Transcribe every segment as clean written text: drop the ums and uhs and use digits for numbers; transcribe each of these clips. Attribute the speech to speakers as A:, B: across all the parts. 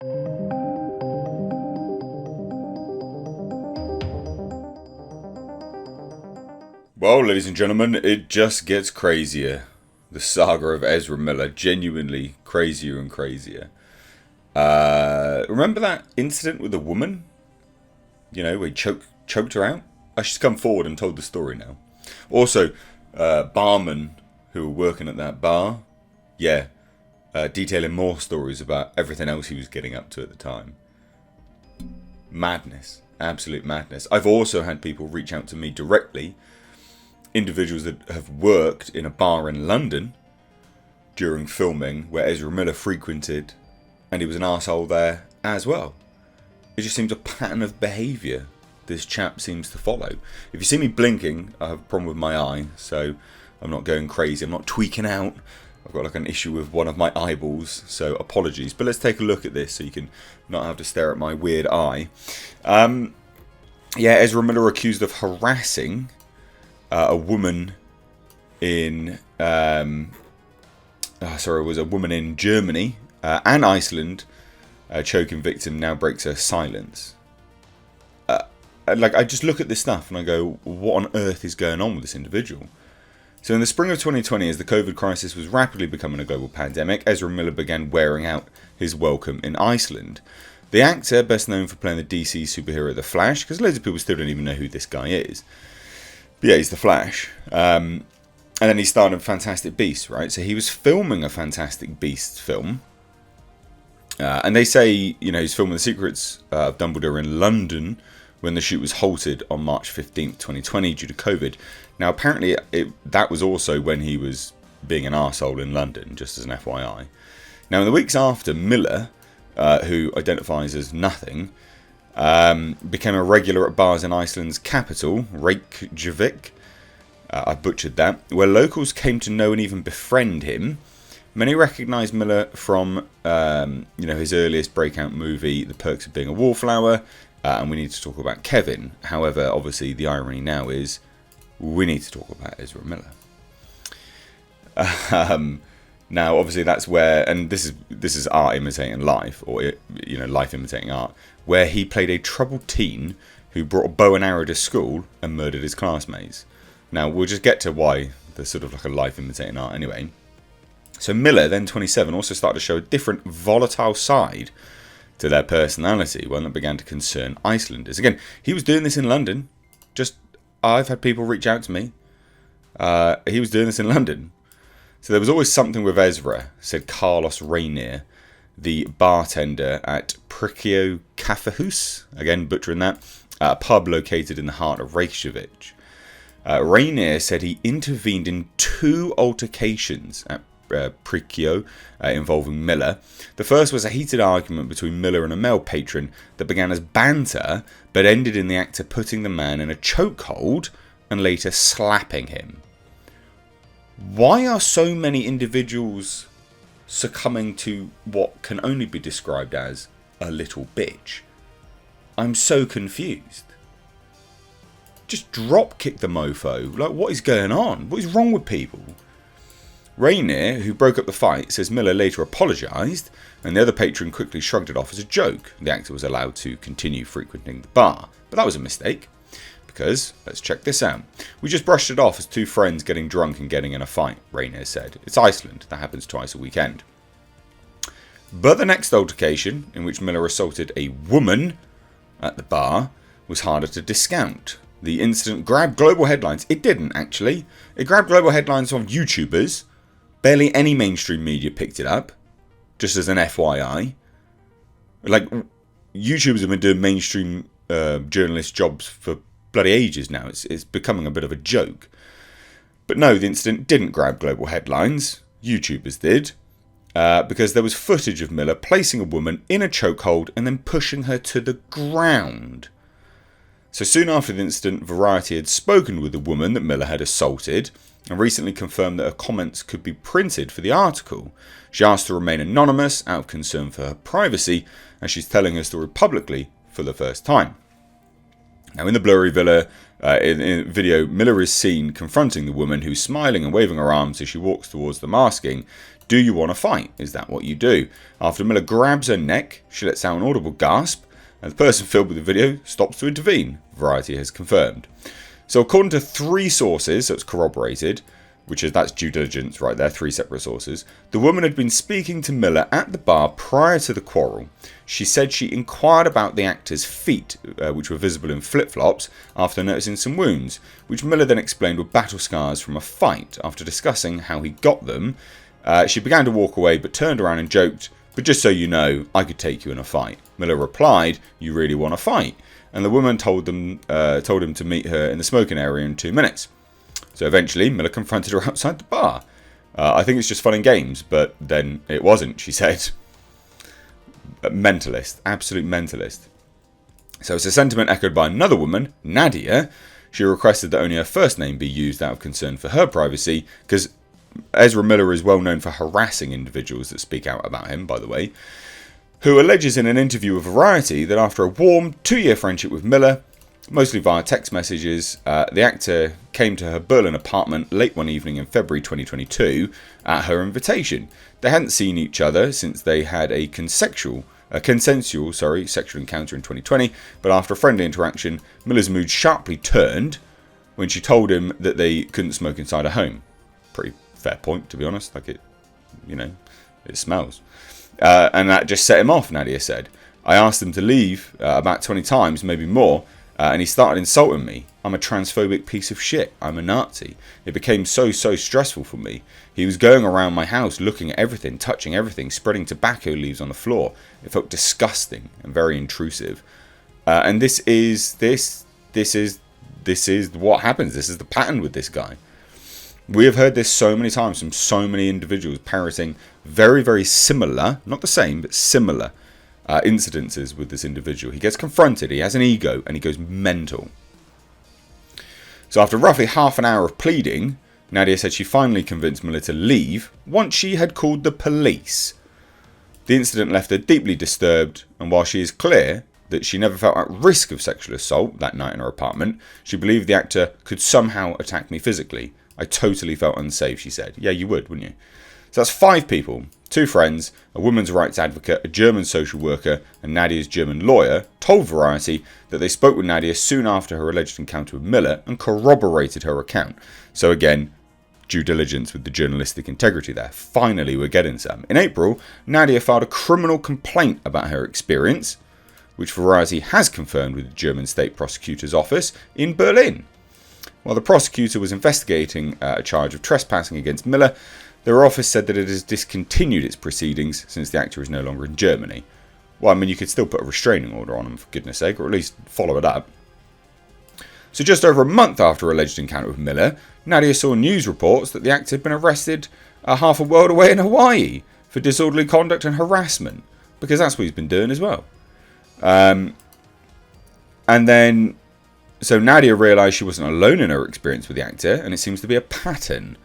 A: Well, ladies and gentlemen, it just gets crazier. The saga of Ezra Miller, genuinely crazier and crazier. Remember that incident with the woman? You know, where he choked her out? She's come forward and told the story now. Also, barmen who were working at that bar, detailing more stories about everything else he was getting up to at the time. Madness. Absolute madness. I've also had people reach out to me directly, individuals that have worked in a bar in London during filming where Ezra Miller frequented, and he was an arsehole there as well. It just seems a pattern of behaviour this chap seems to follow. If you see me blinking, I have a problem with my eye, so I'm not going crazy, I'm not tweaking out. I've got like an issue with one of my eyeballs, so apologies. But let's take a look at this so you can not have to stare at my weird eye. Ezra Miller accused of harassing a woman in it was a woman in Germany and Iceland. Choking victim now breaks her silence. I just look at this stuff and I go, what on earth is going on with this individual? So in the spring of 2020, as the COVID crisis was rapidly becoming a global pandemic, Ezra Miller began wearing out his welcome in Iceland. The actor, best known for playing the DC superhero The Flash, because loads of people still don't even know who this guy is. But yeah, he's The Flash. And then he starred in Fantastic Beasts, right? So he was filming a Fantastic Beasts film. And they say, he's filming The Secrets of Dumbledore in London when the shoot was halted on March 15th, 2020 due to COVID. Now, apparently, that was also when he was being an arsehole in London, just as an FYI. Now, in the weeks after, Miller, who identifies as nothing, became a regular at bars in Iceland's capital, Reykjavik. I butchered that. Where locals came to know and even befriend him. Many recognised Miller from, his earliest breakout movie, The Perks of Being a Wallflower, and we need to talk about Kevin. However, obviously, the irony now is we need to talk about Ezra Miller. Now, obviously, that's where, and this is art imitating life, or life imitating art, where he played a troubled teen who brought a bow and arrow to school and murdered his classmates. Now, we'll just get to why there's sort of like a life imitating art anyway. So Miller, then 27, also started to show a different volatile side to their personality, one that began to concern Icelanders. Again, he was doing this in London. I've had people reach out to me. He was doing this in London. So there was always something with Ezra, said Carlos Rainier, the bartender at Prickio Kaffehus, again butchering that, a pub located in the heart of Reykjavik. Rainier said he intervened in 2 altercations at Prickio involving Miller. The first was a heated argument between Miller and a male patron that began as banter but ended in the actor putting the man in a chokehold and later slapping him. Why are so many individuals succumbing to what can only be described as a little bitch? I'm so confused. Just drop kick the mofo. Like, what is going on? What is wrong with people? Rainier, who broke up the fight, says Miller later apologised and the other patron quickly shrugged it off as a joke. The actor was allowed to continue frequenting the bar. But that was a mistake. Because, let's check this out. We just brushed it off as 2 friends getting drunk and getting in a fight, Rainier said. It's Iceland. That happens twice a weekend. But the next altercation, in which Miller assaulted a woman at the bar, was harder to discount. The incident grabbed global headlines. It didn't, actually. It grabbed global headlines from YouTubers. Barely any mainstream media picked it up. Just as an FYI. Like, YouTubers have been doing mainstream journalist jobs for bloody ages now. It's becoming a bit of a joke. But no, the incident didn't grab global headlines. YouTubers did. Because there was footage of Miller placing a woman in a chokehold and then pushing her to the ground. So soon after the incident, Variety had spoken with the woman that Miller had assaulted and recently confirmed that her comments could be printed for the article. She asked to remain anonymous out of concern for her privacy, and she's telling her story publicly for the first time. Now, in the blurry video, Miller is seen confronting the woman who's smiling and waving her arms as she walks towards them, asking, Do you want to fight? Is that what you do? After Miller grabs her neck, she lets out an audible gasp, and the person filmed with the video stops to intervene, Variety has confirmed. So according to 3 sources, so it's corroborated, that's due diligence right there, 3 separate sources, the woman had been speaking to Miller at the bar prior to the quarrel. She said she inquired about the actor's feet, which were visible in flip-flops, after noticing some wounds, which Miller then explained were battle scars from a fight. After discussing how he got them, she began to walk away but turned around and joked, "But just so you know, I could take you in a fight." Miller replied, "You really want to fight?" And the woman told him to meet her in the smoking area in 2 minutes. So eventually, Miller confronted her outside the bar. "I think it's just fun and games," but then it wasn't, she said. A mentalist, absolute mentalist. So it's a sentiment echoed by another woman, Nadia. She requested that only her first name be used out of concern for her privacy, because Ezra Miller is well known for harassing individuals that speak out about him, by the way, who alleges in an interview with Variety that after a warm 2-year friendship with Miller, mostly via text messages, the actor came to her Berlin apartment late one evening in February 2022 at her invitation. They hadn't seen each other since they had a consensual sexual encounter in 2020, but after a friendly interaction, Miller's mood sharply turned when she told him that they couldn't smoke inside her home. Pretty fair point, to be honest. It smells. And that just set him off, Nadia said. "I asked him to leave about 20 times, maybe more, and he started insulting me. I'm a transphobic piece of shit. I'm a Nazi. It became so stressful for me. He was going around my house looking at everything, touching everything, spreading tobacco leaves on the floor. It felt disgusting and very intrusive." And this is what happens. This is the pattern with this guy. We have heard this so many times from so many individuals parroting very, very similar, not the same, but similar incidences with this individual. He gets confronted, he has an ego, and he goes mental. So after roughly half an hour of pleading, Nadia said she finally convinced Miller to leave once she had called the police. The incident left her deeply disturbed, and while she is clear that she never felt at risk of sexual assault that night in her apartment, she believed the actor could somehow attack me physically. "I totally felt unsafe," she said. Yeah, you would, wouldn't you? So that's 5 people, 2 friends, a women's rights advocate, a German social worker, and Nadia's German lawyer, told Variety that they spoke with Nadia soon after her alleged encounter with Miller and corroborated her account. So again, due diligence with the journalistic integrity there. Finally, we're getting some. In April, Nadia filed a criminal complaint about her experience, which Variety has confirmed with the German State Prosecutor's Office in Berlin. While the prosecutor was investigating a charge of trespassing against Miller, their office said that it has discontinued its proceedings since the actor is no longer in Germany. Well, I mean, you could still put a restraining order on him, for goodness sake, or at least follow it up. So just over a month after her alleged encounter with Miller, Nadia saw news reports that the actor had been arrested half a world away in Hawaii for disorderly conduct and harassment, because that's what he's been doing as well. So Nadia realised she wasn't alone in her experience with the actor, and it seems to be a pattern.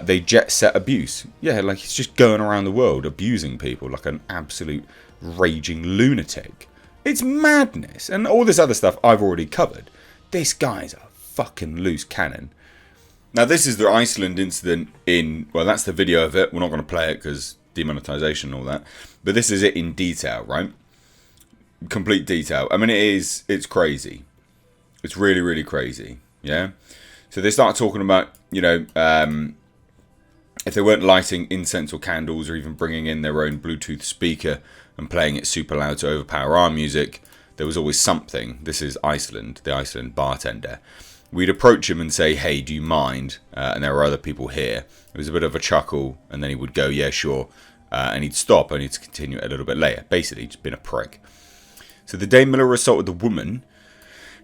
A: They jet set abuse. Yeah, he's just going around the world abusing people like an absolute raging lunatic. It's madness. And all this other stuff I've already covered. This guy's a fucking loose cannon. Now, this is the Iceland incident that's the video of it. We're not going to play it because demonetization and all that. But this is it in detail, right? Complete detail. I mean, it's crazy. It's really, really crazy, yeah? So they start talking about, if they weren't lighting incense or candles or even bringing in their own Bluetooth speaker and playing it super loud to overpower our music, there was always something. This is Iceland, the Iceland bartender. We'd approach him and say, "Hey, do you mind?" And there were other people here. It was a bit of a chuckle, and then he would go, "Yeah, sure." And he'd stop, only to continue it a little bit later. Basically, just been a prick. So the day Miller assaulted the woman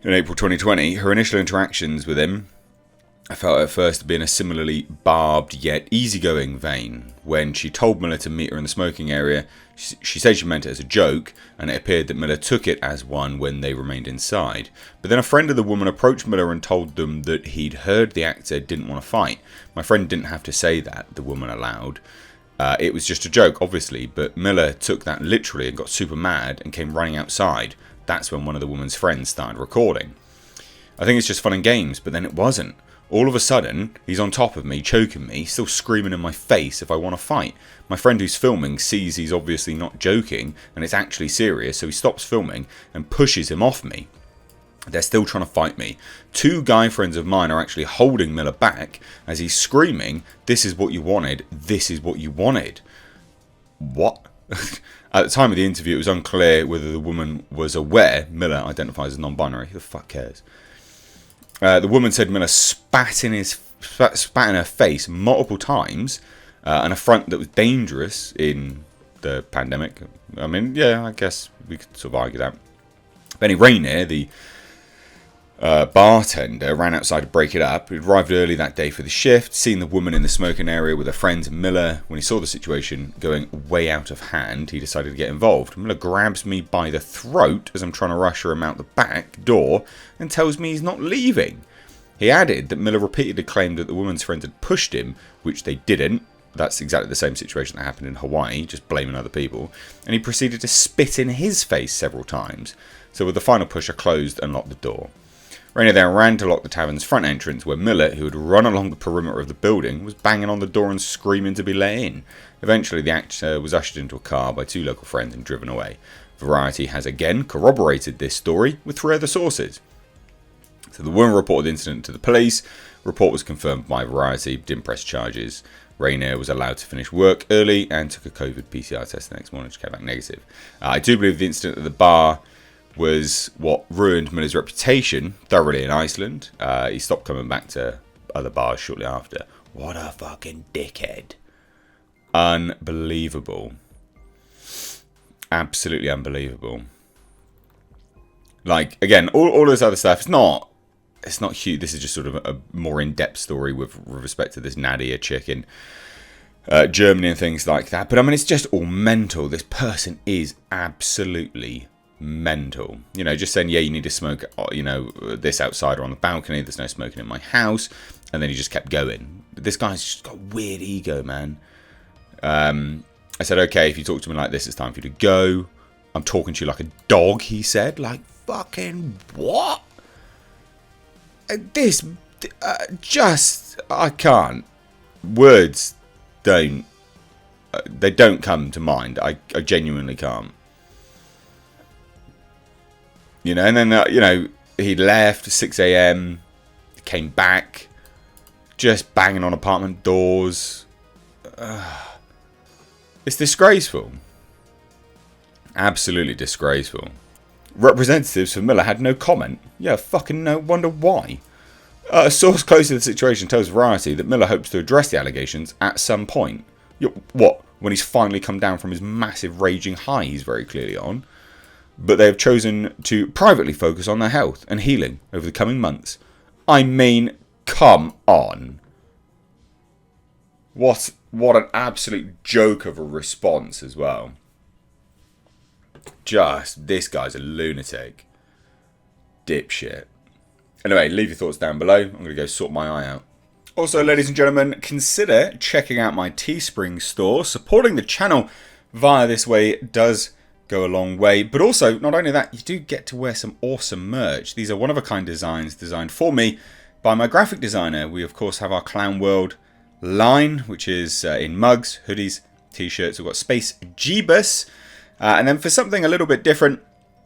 A: in April 2020, her initial interactions with him, I felt at first to be in a similarly barbed yet easygoing vein. When she told Miller to meet her in the smoking area, she said she meant it as a joke, and it appeared that Miller took it as one when they remained inside. But then a friend of the woman approached Miller and told them that he'd heard the actor didn't want to fight. My friend didn't have to say that, the woman allowed. It was just a joke, obviously, but Miller took that literally and got super mad and came running outside. That's when one of the woman's friends started recording. I think it's just fun and games, but then it wasn't. All of a sudden, he's on top of me, choking me, still screaming in my face if I want to fight. My friend who's filming sees he's obviously not joking and it's actually serious, so he stops filming and pushes him off me. They're still trying to fight me. 2 guy friends of mine are actually holding Miller back as he's screaming, "This is what you wanted, this is what you wanted." What? At the time of the interview, it was unclear whether the woman was aware Miller identifies as non-binary. Who the fuck cares? The woman said Miller spat in her face multiple times, an affront that was dangerous in the pandemic. I mean, yeah, I guess we could sort of argue that. Benny Rainier, the bartender, ran outside to break it up. He arrived early that day for the shift, seen the woman in the smoking area with her friend Miller. When he saw the situation going way out of hand, he decided to get involved. Miller grabs me by the throat as I'm trying to usher him out the back door and tells me he's not leaving. He added that Miller repeatedly claimed that the woman's friends had pushed him, which they didn't. That's exactly the same situation that happened in Hawaii, just blaming other people. And he proceeded to spit in his face several times. So with the final push, I closed and locked the door. Rainier then ran to lock the tavern's front entrance, where Miller, who had run along the perimeter of the building, was banging on the door and screaming to be let in. Eventually, the actor was ushered into a car by 2 local friends and driven away. Variety has again corroborated this story with 3 other sources. So the woman reported the incident to the police. Report was confirmed by Variety, didn't press charges. Rainier was allowed to finish work early and took a COVID PCR test the next morning, which came back negative. I do believe the incident at the bar was what ruined Miller's reputation thoroughly in Iceland. He stopped coming back to other bars shortly after. What a fucking dickhead. Unbelievable. Absolutely unbelievable. Like, again, all this other stuff, it's not huge. This is just sort of a more in-depth story with respect to this Nadia chick in Germany and things like that. But I mean, it's just all mental. This person is absolutely mental. You know, just saying, yeah, you need to smoke, you know, this outside or on the balcony. There's no smoking in my house. And then he just kept going. This guy's just got weird ego, man. I said, okay, if you talk to me like this, it's time for you to go. I'm talking to you like a dog, he said. Like, fucking what? This, I can't. Words don't, they don't come to mind. I genuinely can't. You know, and then, you know, he left at 6 a.m, came back, just banging on apartment doors. It's disgraceful. Absolutely disgraceful. Representatives for Miller had no comment. Yeah, fucking no wonder why. A source close to the situation tells Variety that Miller hopes to address the allegations at some point. What? When he's finally come down from his massive raging high he's very clearly on. But they have chosen to privately focus on their health and healing over the coming months. I mean, come on. What an absolute joke of a response as well. Just, this guy's a lunatic. Dipshit. Anyway, leave your thoughts down below. I'm going to go sort my eye out. Also, ladies and gentlemen, consider checking out my Teespring store. Supporting the channel via this way does go a long way. But also, not only that, you do get to wear some awesome merch. These are one-of-a-kind designs designed for me by my graphic designer. We, of course, have our Clown World line, which is in mugs, hoodies, t-shirts. We've got Space Jeebus. And then for something a little bit different,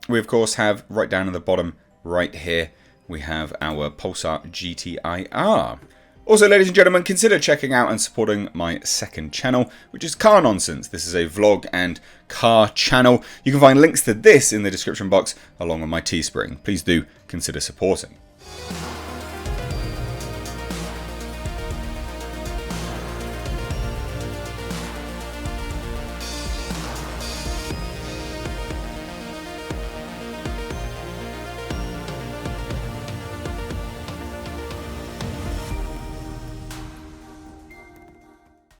A: we, of course, have right down at the bottom right here, we have our Pulsar GTIR. Also, ladies and gentlemen, consider checking out and supporting my second channel, which is Car Nonsense. This is a vlog and car channel. You can find links to this in the description box, along with my Teespring. Please do consider supporting.